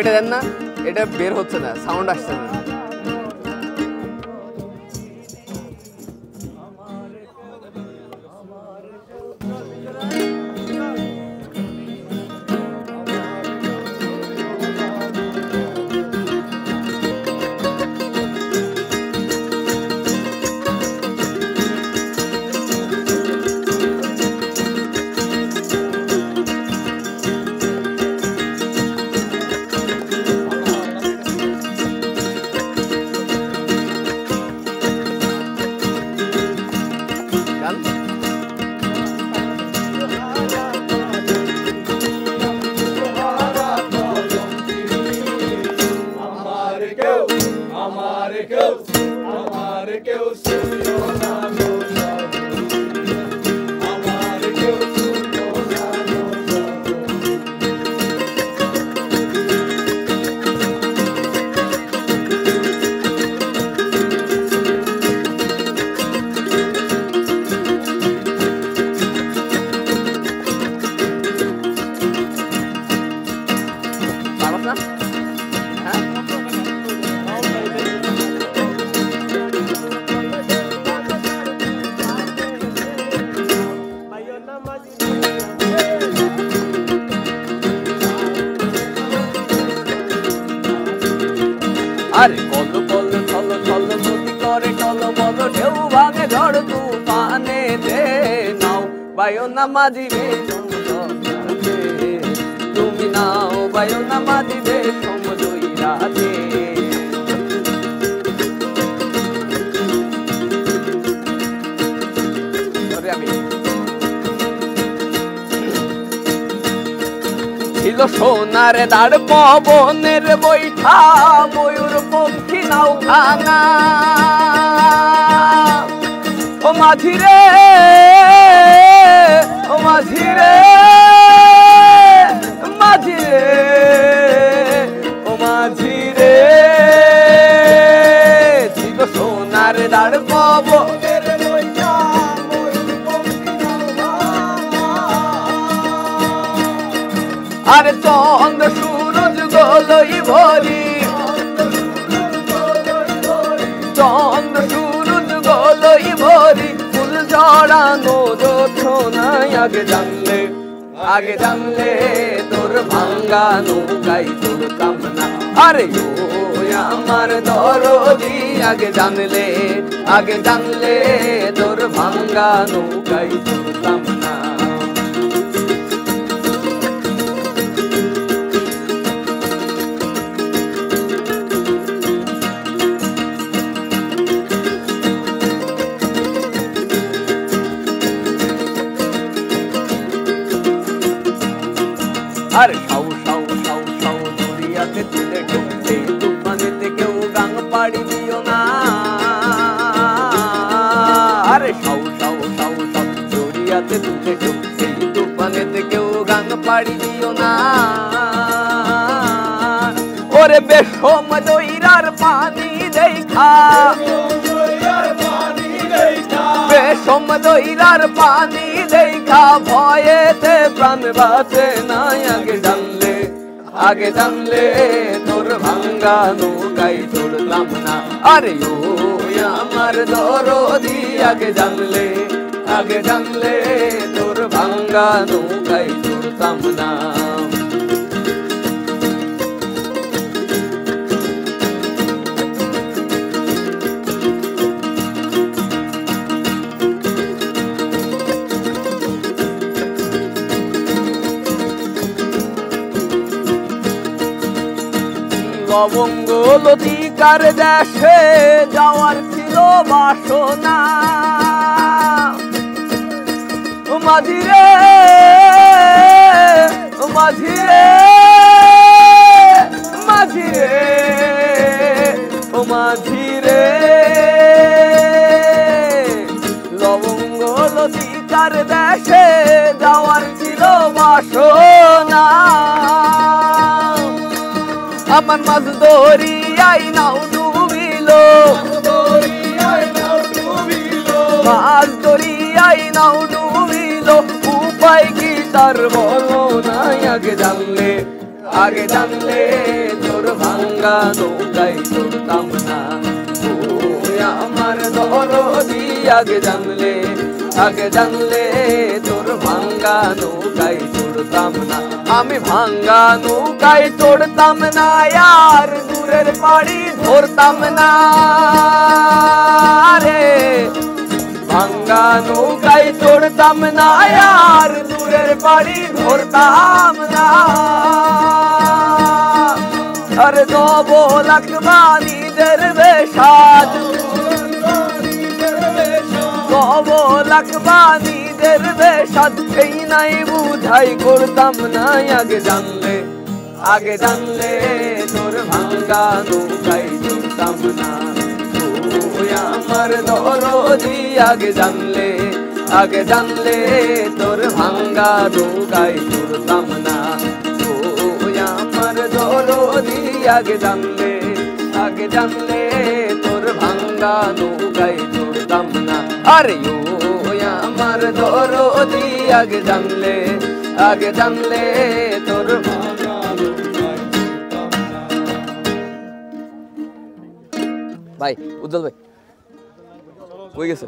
এটা দেন না, এটা বের হচ্ছে না, সাউন্ড আসছে না। আরে কল কল ছল ছল নদী করে টল বল ঢেউ ভাঙে ঝড় তুফানে দে নাও বায়ো না মাঝিবে তুমি নাও বায়ো না মাঝিবে সমুদ্রই রাতে ছিল সোনার দাঁড় পবনের বৈঠা ময়ূর পক্ষী নাও খানা ও মাঝিরে ও মাঝিরে মাঝিরে ও মাঝিরে ছিল সোনার দাঁড় পবনের বৈঠা আরে চন্দ্র সূরজ গোলই ভরি চন্দ্র সূরজ গোলই ভরি ফুল জড়ানো জোছনায় আগে জানলে তোর ভাঙ্গা নৌকাই তুলতাম না আরে ও আমার দরদি আগে জানলে তোর ভাঙ্গা নৌকাই তুলতাম না আরে সাউ সাউ সাউ সাউ দরিয়াতে তুলে ঢুকতে তুফানেতে কেউ গাং পাড়ি দিও না আরে সাউ সাউ সাউ সাউ দরিয়াতে তুলে ঢুকতে তুফানেতে কেউ গাং পাড়ি দিও না ওরে বেশম দইরার পানি দেখা বেশম দইরার পানি দেখা ভয়েতে প্রাণ বাঁচে না আগে জানলে তোর ভাঙ্গা নৌকাই তুলতাম না আরে ও আমার দরদি আগে জানলে তোর ভাঙ্গা নৌকাই তুলতাম না লবঙ্গ লতিকার দেশে যাওয়ার ছিল বাসনা মাঝিরে মাঝিরে মাঝিরে ও মাঝিরে লবঙ্গ লতিকার দেশে যাওয়ার ছিল বাসনা আমার মাছ দরিয়াই নাও ডুবিল মাছ দরিয়াই নাও ডুবিল উপায় কি তার বলো নাই আগে জানলে ভাঙ্গা নৌকায় চড়তাম না। তুই আমার দরদি আগে জানলে তোর ভাঙ্গা নৌকায় চড়তাম না। আমি ভাঙ্গা নৌকায় চড়তাম না, আর দূরের পাড়ি ধরতাম না রে। ভাঙ্গা নৌকায় চড়তাম না, আর দূরের পাড়ি ধরতাম না। আর নব লাখবাণীদের বেশাদ, নব লাখবাণীদের বেশাদ, এই নাই বুঝাই করতাম না। আগে জানলে তোর ভাঙ্গা নৌকায় চড়তাম না। তুই আমার দরদি আগে জানলে তোর ভাঙ্গা নৌকায় চড়তাম না। তুই আমার দরদি আগে জানলে তোর ভাঙ্গা নৌকায় চড়তাম না। আরে ও আমার দরদি আগে জানলে তোর ভাঙ্গা নৌকায় চড়তাম না। ভাই উজ্জ্বল ভাই হয়ে গেছে।